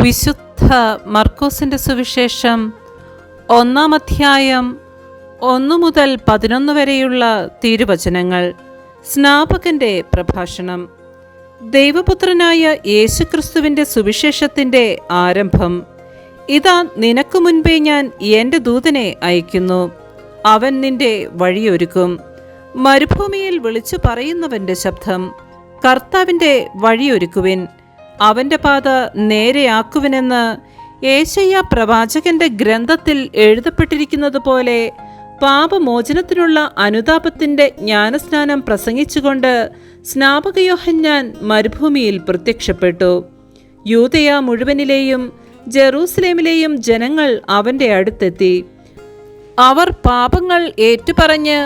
വിശുദ്ധ മർക്കോസിന്റെ സുവിശേഷം 1-ാം അധ്യായം 1 മുതൽ 11 വരെയുള്ള തിരുവചനങ്ങൾ. സ്നാപകന്റെ പ്രഭാഷണം. ദൈവപുത്രനായ യേശുക്രിസ്തുവിന്റെ സുവിശേഷത്തിന്റെ ആരംഭം. ഇതാ, നിനക്ക് മുൻപേ ഞാൻ എൻ്റെ ദൂതനെ അയക്കുന്നു. അവൻ നിന്റെ വഴിയൊരുക്കും. മരുഭൂമിയിൽ വിളിച്ചു പറയുന്നവന്റെ ശബ്ദം, കർത്താവിൻ്റെ വഴിയൊരുക്കുവിൻ, അവൻ്റെ പാത നേരെയാക്കുവിനെന്ന് യേശയ്യാ പ്രവാചകന്റെ ഗ്രന്ഥത്തിൽ എഴുതപ്പെട്ടിരിക്കുന്നത് പോലെ പാപമോചനത്തിനുള്ള അനുതാപത്തിൻ്റെ ജ്ഞാനസ്നാനം പ്രസംഗിച്ചുകൊണ്ട് സ്നാപക യോഹന്നാൻ മരുഭൂമിയിൽ പ്രത്യക്ഷപ്പെട്ടു. യൂദയ മുഴുവനിലെയും ജെറൂസലേമിലെയും ജനങ്ങൾ അവൻ്റെ അടുത്തെത്തി. അവർ പാപങ്ങൾ ഏറ്റുപറഞ്ഞ്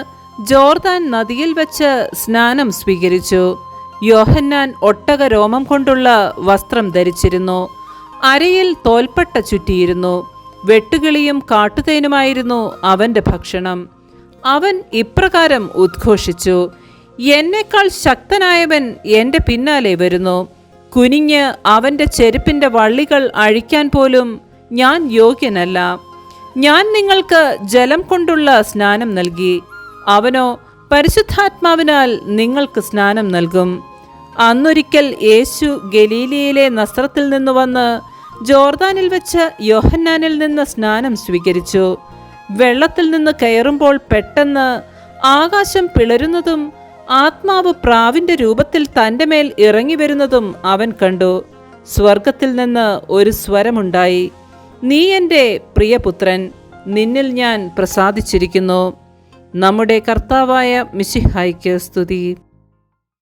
ജോർദാൻ നദിയിൽ വച്ച് സ്നാനം സ്വീകരിച്ചു. യോഹന്നാൻ ഒട്ടക രോമം കൊണ്ടുള്ള വസ്ത്രം ധരിച്ചിരുന്നു. അരയിൽ തോൽപ്പട്ട ചുറ്റിയിരുന്നു. വെട്ടുകിളിയും കാട്ടുതേനുമായിരുന്നു അവൻ്റെ ഭക്ഷണം. അവൻ ഇപ്രകാരം ഉദ്ഘോഷിച്ചു: എന്നേക്കാൾ ശക്തനായവൻ എൻ്റെ പിന്നാലെ വരുന്നു. കുനിഞ്ഞ് അവൻ്റെ ചെരുപ്പിൻ്റെ വള്ളികൾ അഴിക്കാൻ പോലും ഞാൻ യോഗ്യനല്ല. ഞാൻ നിങ്ങൾക്ക് ജലം കൊണ്ടുള്ള സ്നാനം നൽകി, അവനോ പരിശുദ്ധാത്മാവിനാൽ നിങ്ങൾക്ക് സ്നാനം നൽകും. അന്നൊരിക്കൽ യേശു ഗലീലയിലെ നസ്രത്തിൽ നിന്ന് വന്ന് ജോർദാനിൽ വെച്ച് യോഹന്നാനിൽ നിന്ന് സ്നാനം സ്വീകരിച്ചു. വെള്ളത്തിൽ നിന്ന് കയറുമ്പോൾ പെട്ടെന്ന് ആകാശം പിളരുന്നതും ആത്മാവ് പ്രാവിൻ്റെ രൂപത്തിൽ തൻ്റെ മേൽ ഇറങ്ങി വരുന്നതും അവൻ കണ്ടു. സ്വർഗത്തിൽ നിന്ന് ഒരു സ്വരമുണ്ടായി: നീ എൻ്റെ പ്രിയപുത്രൻ, നിന്നിൽ ഞാൻ പ്രസാദിച്ചിരിക്കുന്നു. നമ്മുടെ കർത്താവായ മിശിഹായ്ക്ക് സ്തുതി.